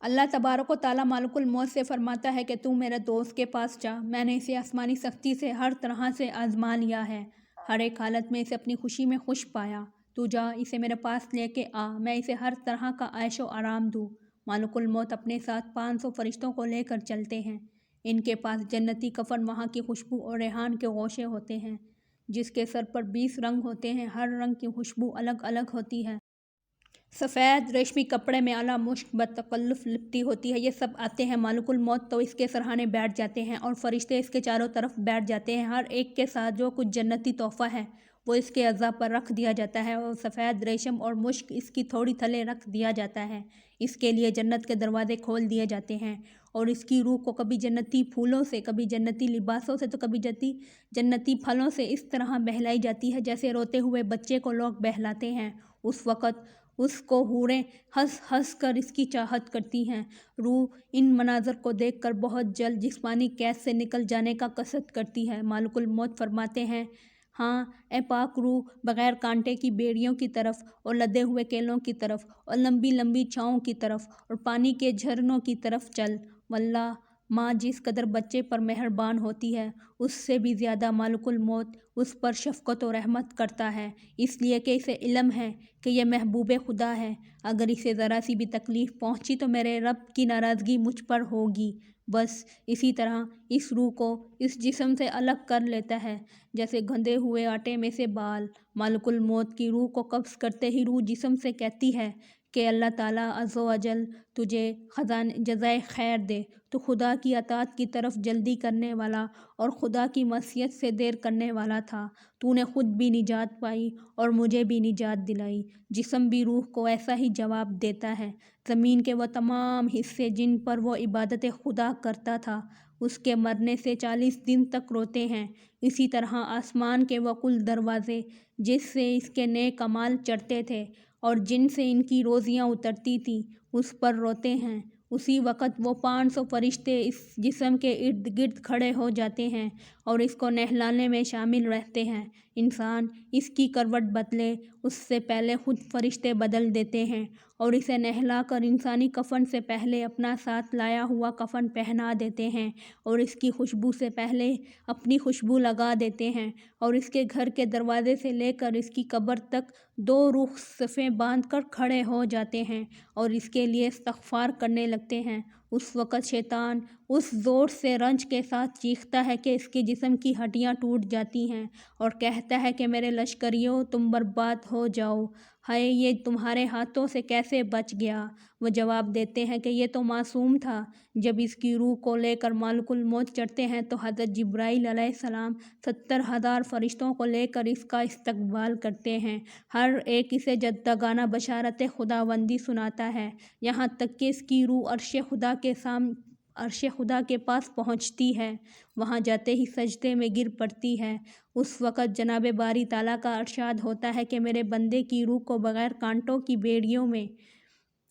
اللہ तबारक व तआला मालिकुल मौत से फरमाता है कि तू मेरे दोस्त के पास जा, मैंने इसे आसमानी सख्ती से हर तरह से आजमा लिया है, हर एक हालत में इसे अपनी खुशी में खुश पाया। तू जा इसे मेरे पास लेके आ, मैं इसे हर तरह का ऐशो आराम दूँ। मालिकुल मौत अपने साथ 500 फरिश्तों को लेकर चलते हैं। इनके पास जन्नती कफन, वहाँ की खुशबू और रेहान के गोशे होते हैं, जिसके सर पर 20 रंग होते हैं, हर रंग की खुशबू अलग अलग होती है। सफ़ेद रेशमी कपड़े में आला मुश्क बतकल्लुफ़ लिपटी होती है। ये सब आते हैं, मालिकुल मौत तो इसके सरहाने बैठ जाते हैं और फरिश्ते इसके चारों तरफ बैठ जाते हैं। हर एक के साथ जो कुछ जन्नती तोहफ़ा है वो इसके अज़ा पर रख दिया जाता है और सफ़ेद रेशम और मुश्क इसकी थोड़ी थले रख दिया जाता है। इसके लिए जन्नत के दरवाज़े खोल दिए जाते हैं और इसकी रूह को कभी जन्नती फूलों से, कभी जन्नती लिबासों से, तो कभी जन्नती फलों से इस तरह बहलाई जाती है जैसे रोते हुए बच्चे को लोग बहलाते हैं। उस वक़्त उसको हूरें हंस हंस कर इसकी चाहत करती हैं। रूह इन मनाज़र को देखकर बहुत जल्द जिस्मानी कैद से निकल जाने का कसद करती है। मालिकुल मौत फरमाते हैं, हाँ ए पाक रूह, बग़ैर कांटे की बेड़ियों की तरफ और लदे हुए केलों की तरफ और लंबी लंबी छाँव की तरफ और पानी के झरनों की तरफ चल। वल्लाह, माँ जिस कदर बच्चे पर मेहरबान होती है उससे भी ज़्यादा मालिकुल मौत उस पर शफ़क़त और रहमत करता है, इसलिए कि इसे इल्म है कि यह महबूब खुदा है। अगर इसे ज़रा सी भी तकलीफ़ पहुँची तो मेरे रब की नाराज़गी मुझ पर होगी। बस इसी तरह इस रूह को इस जिस्म से अलग कर लेता है जैसे गंदे हुए आटे में से बाल। मालिकुल मौत की रूह को कब्ज़ करते ही रूह जिस्म से कहती है कि अल्लाह ताला अज़्ज़ व जल तुझे ख़ज़ान जज़ाए खैर दे। तो खुदा की अताअत की तरफ जल्दी करने वाला और खुदा की मसीयत से देर करने वाला था। तूने खुद भी निजात पाई और मुझे भी निजात दिलाई। जिस्म भी रूह को ऐसा ही जवाब देता है। ज़मीन के वो तमाम हिस्से जिन पर वो इबादत खुदा करता था उसके मरने से 40 दिन तक रोते हैं। इसी तरह आसमान के वो कुल दरवाज़े जिससे इसके नेक अमाल चढ़ते थे और जिनसे इनकी रोज़ियाँ उतरती थी उस पर रोते हैं। उसी वक़्त वो 500 फरिश्ते इस जिस्म के इर्द गिर्द खड़े हो जाते हैं और इसको नहलाने में शामिल रहते हैं। इंसान इसकी करवट बदले उससे पहले खुद फरिश्ते बदल देते हैं और इसे नहला कर इंसानी कफ़न से पहले अपना साथ लाया हुआ कफ़न पहना देते हैं और इसकी खुशबू से पहले अपनी खुशबू लगा देते हैं और इसके घर के दरवाज़े से लेकर इसकी कब्र तक 2 रूह सफ़ें बांध कर खड़े हो जाते हैं और इसके लिए इस्तग़फ़ार करने लगते हैं। उस वक़्त शैतान उस ज़ोर से रंज के साथ चीखता है कि इसके जिस्म की हड्डियाँ टूट जाती हैं और कहता है कि मेरे लश्करियों, तुम बर्बाद हो जाओ, हाय ये तुम्हारे हाथों से कैसे बच गया। वो जवाब देते हैं कि ये तो मासूम था। जब इसकी रूह को लेकर मालिकुल मौत चढ़ते हैं तो हज़रत जिब्राईल अलैहिस्सलाम 70,000 फरिश्तों को लेकर इसका इस्तकबाल करते हैं। हर एक इसे जद्दगाना बशारत खुदावंदी सुनाता है, यहाँ तक कि इसकी रूह अर्श खुदा के पास पहुँचती है। वहाँ जाते ही सजदे में गिर पड़ती है। उस वक़्त जनाब बारी ताला का इरशाद होता है कि मेरे बंदे की रूह को बग़ैर कांटों की बेड़ियों में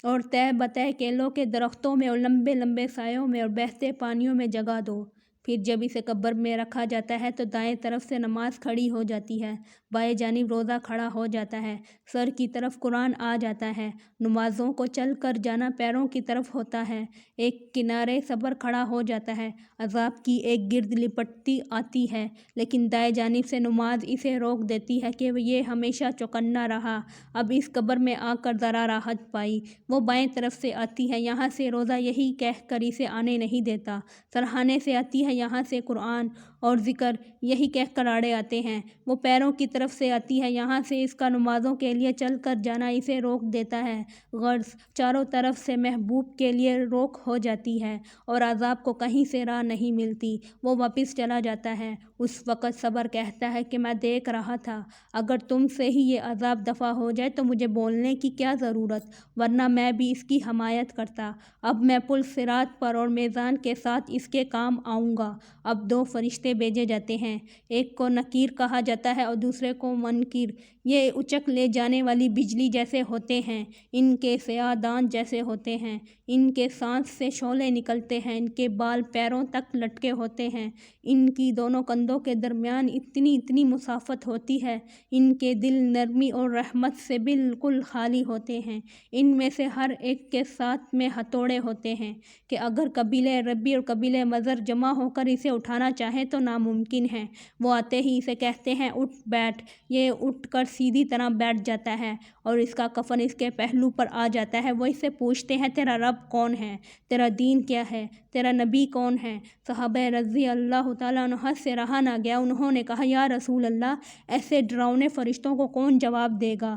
और तह बतह केलों के दरख्तों में और लंबे लंबे सायों में और बहते पानियों में जगा दो। फिर जब इसे कब्र में रखा जाता है तो दाएं तरफ से नमाज खड़ी हो जाती है, बाएं जानिब रोज़ा खड़ा हो जाता है, सर की तरफ कुरान आ जाता है, नमाज़ों को चल कर जाना पैरों की तरफ होता है, एक किनारे सब्र खड़ा हो जाता है, अज़ाब की एक गिर्द लिपटती आती है, लेकिन दाएं जानिब से नमाज इसे रोक देती है कि ये हमेशा चौकन्ना रहा, अब इस कब्र में आकर ज़रा राहत पाई। वो बाएं तरफ से आती है, यहाँ से रोज़ा यही कह कर इसे आने नहीं देता। सरहाने से आती है, यहाँ से कुरान और ज़िक्र यही कह कर आड़े आते हैं। वो पैरों की तरफ से आती है, यहाँ से इसका नमाज़ों के लिए चल कर जाना इसे रोक देता है। गर्ज़ चारों तरफ से महबूब के लिए रोक हो जाती है और अज़ाब को कहीं से राह नहीं मिलती। वो वापस चला जाता है। उस वक़्त सब्र कहता है कि मैं देख रहा था, अगर तुमसे ही ये अज़ाब दफ़ा हो जाए तो मुझे बोलने की क्या ज़रूरत, वरना मैं भी इसकी हमायत करता। अब मैं पुल सिरात पर और मीज़ान के साथ इसके काम आऊँगा। अब 2 फरिश्ते فرشتے بھیجے جاتے ہیں، ایک کو نکیر کہا جاتا ہے اور دوسرے کو منکر۔ یہ اچک لے جانے والی بجلی جیسے ہوتے ہیں، ان کے سیاہ دانت جیسے ہوتے ہیں، ان کے سانس سے شعلے نکلتے ہیں، ان کے بال پیروں تک لٹکے ہوتے ہیں، ان کی دونوں کندھوں کے درمیان اتنی مسافت ہوتی ہے، ان کے دل نرمی اور رحمت سے بالکل خالی ہوتے ہیں، ان میں سے ہر ایک کے ساتھ میں ہتھوڑے ہوتے ہیں کہ اگر قبیلہ ربی اور قبیلہ مضر جمع ہو کر اسے اٹھانا چاہیں تو ناممکن ہے۔ وہ آتے ہی اسے کہتے ہیں اٹھ بیٹھ، یہ اٹھ کر سیدھی طرح بیٹھ جاتا ہے اور اس کا کفن اس کے پہلو پر آ جاتا ہے۔ وہ اس سے پوچھتے ہیں تیرا رب کون ہے، تیرا دین کیا ہے، تیرا نبی کون ہے؟ صحابہ رضی اللہ تعالیٰ عنہ سے رہا نہ گیا، انہوں نے کہا یا رسول اللہ، ایسے ڈراؤنے فرشتوں کو کون جواب دے گا؟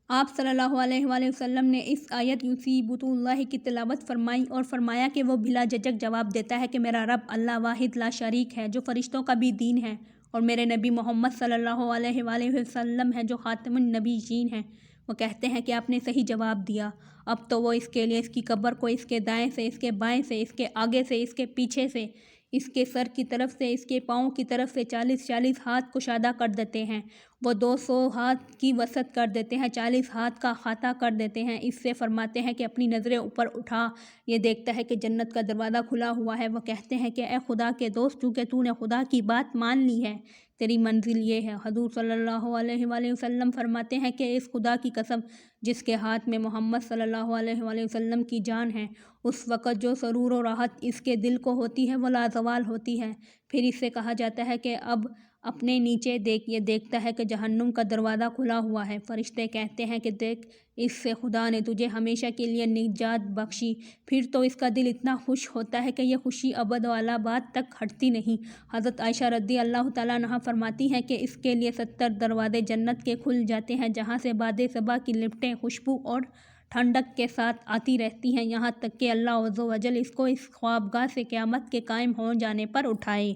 آپ صلی اللہ علیہ وآلہ وسلم نے اس آیت یثبت اللہ کی تلاوت فرمائی اور فرمایا کہ وہ بلا جھجک جواب دیتا ہے کہ میرا رب اللہ واحد لا شریک ہے جو فرشتوں کا بھی دین ہے، اور میرے نبی محمد صلی اللہ علیہ وآلہ وسلم ہے جو خاتم النبیین ہیں۔ وہ کہتے ہیں کہ آپ نے صحیح جواب دیا۔ اب تو وہ اس کے لیے اس کی قبر کو اس کے دائیں سے، اس کے بائیں سے، اس کے آگے سے، اس کے پیچھے سے، اس کے سر کی طرف سے، اس کے پاؤں کی طرف سے 40 ہاتھ کشادہ کر دیتے ہیں۔ وہ 200 ہاتھ کی وسعت کر دیتے ہیں، 40 ہاتھ کا احاطہ کر دیتے ہیں۔ اس سے فرماتے ہیں کہ اپنی نظریں اوپر اٹھا، یہ دیکھتا ہے کہ جنت کا دروازہ کھلا ہوا ہے۔ وہ کہتے ہیں کہ اے خدا کے دوست، چونکہ تو نے خدا کی بات مان لی ہے، تیری منزل یہ ہے۔ حضور صلی اللہ علیہ وآلہ وسلم فرماتے ہیں کہ اس خدا کی قسم جس کے ہاتھ میں محمد صلی اللہ علیہ وآلہ وسلم کی جان ہے، اس وقت جو سرور و راحت اس کے دل کو ہوتی ہے وہ لازوال ہوتی ہے۔ پھر اس سے کہا جاتا ہے کہ اب اپنے نیچے دیکھ، یہ دیکھتا ہے کہ جہنم کا دروازہ کھلا ہوا ہے۔ فرشتے کہتے ہیں کہ دیکھ، اس سے خدا نے تجھے ہمیشہ کے لیے نجات بخشی۔ پھر تو اس کا دل اتنا خوش ہوتا ہے کہ یہ خوشی ابد والآباد تک ہٹتی نہیں۔ حضرت عائشہ رضی اللہ تعالیٰ عنہا فرماتی ہیں کہ اس کے لیے 70 دروازے جنت کے کھل جاتے ہیں، جہاں سے باد صبا کی لپٹیں خوشبو اور ٹھنڈک کے ساتھ آتی رہتی ہیں، یہاں تک کہ اللہ عز و جل اس کو اس خوابگاہ سے قیامت کے قائم ہو جانے پر اٹھائے۔